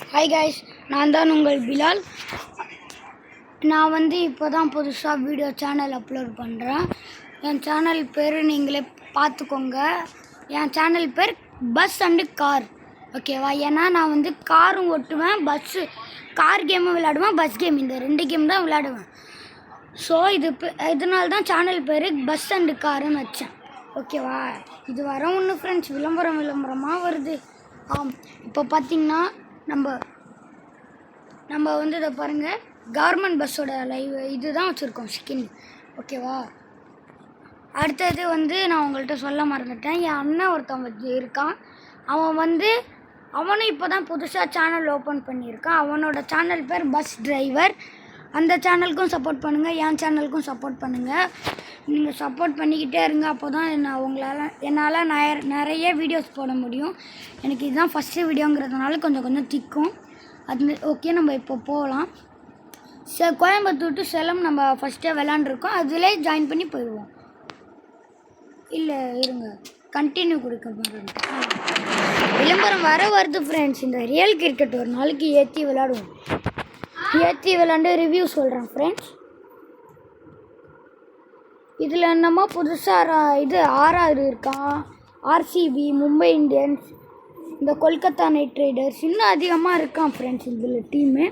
Hi guys, நான் தான் உங்கள் பிலால். நான் இப்போ தான் புதுசாக வீடியோ சேனல் அப்லோட் பண்ணுறேன். என் சேனல் பேர் நீங்களே பார்த்துக்கோங்க. என் சேனல் பேர் பஸ் அண்டு கார், ஓகேவா? ஏன்னா நான் காரும் ஓட்டுவேன், கார் கேமும் விளையாடுவேன், பஸ் கேம், இந்த 2 கேம் தான் விளையாடுவேன். ஸோ இதனால தான் சேனல் பேர் பஸ் அண்டு காருன்னு வச்சேன், ஓகேவா? இது வர ஒன்று ஃப்ரெண்ட்ஸ், விளம்பரமாக வருது. இப்போ பார்த்திங்கன்னா நம்ம இதை பாருங்கள், கவர்மெண்ட் பஸ்ஸோட லைவ் இது தான் வச்சுருக்கோம் ஸ்கின், ஓகேவா? அடுத்தது நான் உங்கள்கிட்ட சொல்ல மறந்துட்டேன். என் அண்ணன் ஒருத்தன் இருக்கான். அவனும் இப்போ தான் புதுசாக சேனல் ஓப்பன் பண்ணியிருக்கான். அவனோட சேனல் பேர் பஸ் டிரைவர். அந்த சேனலுக்கும் சப்போர்ட் பண்ணுங்கள், என் சேனலுக்கும் சப்போர்ட் பண்ணுங்கள். நீங்கள் சப்போர்ட் பண்ணிக்கிட்டே இருங்க. அப்போ தான் என்னால் நிறைய வீடியோஸ் போட முடியும். எனக்கு இதுதான் ஃபஸ்ட்டு வீடியோங்கிறதுனால கொஞ்சம் திக்கும். ஓகே, நம்ம இப்போ போகலாம். கோயம்புத்தூர் டு சேலம் நம்ம ஃபஸ்ட்டே விளாண்டுருக்கோம். அதிலே ஜாயின் பண்ணி போயிடுவோம். இல்லை இருங்க, கண்டினியூ கொடுக்க போகிறேன். விளம்பரம் வருது ஃப்ரெண்ட்ஸ். இந்த ரியல் கிரிக்கெட் ஒரு நாளைக்கு ஏற்றி விளாண்டு ரிவ்யூ சொல்கிறேன் ஃப்ரெண்ட்ஸ். இதில் என்னமோ புதுசாக ஆர்ஆர் இருக்கான், ஆர்சிபி, மும்பை இந்தியன்ஸ், இந்த கொல்கத்தா நைட் ரைடர்ஸ், இன்னும் அதிகமாக இருக்கான் ஃப்ரெண்ட்ஸ் இதில் டீமு.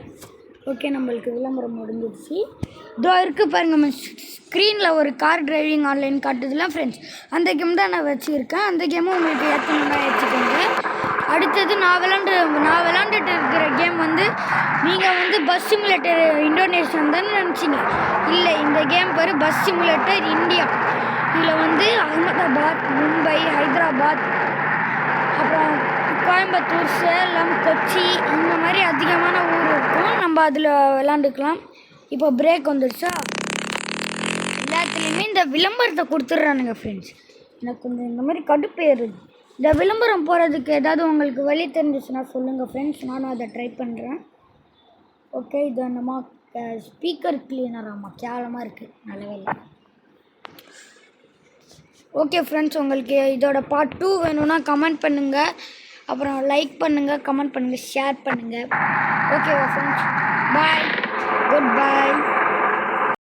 ஓகே, நம்மளுக்கு விளம்பரம் முடிஞ்சிடுச்சு. இதோ இருக்குது பாருங்கள், ஸ்க்ரீனில் ஒரு கார் டிரைவிங் ஆன்லைன் காட்டுதுலாம் ஃப்ரெண்ட்ஸ். அந்த கேம் தான் நான் வச்சுருக்கேன். அந்த கேமும் உங்களுக்கு ஏற்றணும்னா ஏற்றிக்கோங்க. அடுத்தது நான் விளாண்டுட்டு இருக்கிற கேம் நீங்கள் பஸ் சிமுலேட்டர் இந்தோனேஷியன் தானே நினச்சிங்க. இல்லை, இந்த கேம் பேர் பஸ் சிமுலேட்டர் இந்தியா. இதில் அகமதாபாத், மும்பை, ஹைதராபாத், அப்புறம் கோயம்புத்தூர், சேலம், கொச்சி, இந்த மாதிரி அதிகமான ஊர் இருக்கும். நம்ம அதில் விளாண்டுக்கலாம். இப்போ பிரேக் வந்துடுச்சா? எல்லாத்துலேயுமே இந்த விளம்பரத்தை கொடுத்துட்றானுங்க ஃப்ரெண்ட்ஸ். எனக்கு இந்த மாதிரி கடுப்பு ஏறுது. இந்த விளம்பரம் போகிறதுக்கு ஏதாவது உங்களுக்கு வழி தெரிஞ்சிச்சுன்னா சொல்லுங்கள் ஃப்ரெண்ட்ஸ், நானும் அதை ட்ரை பண்ணுறேன். ஓகே, இது நம்ம ஸ்பீக்கர் கிளீனர். ஆமாம், கேவலமாக இருக்குது, நல்ல வேலை. ஓகே ஃப்ரெண்ட்ஸ், உங்களுக்கு இதோட பார்ட் 2 வேணும்னா கமெண்ட் பண்ணுங்கள், அப்புறம் லைக் பண்ணுங்கள், கமெண்ட் பண்ணுங்கள், ஷேர் பண்ணுங்கள். ஓகேவா ஃப்ரெண்ட்ஸ்? பாய், குட் பாய்.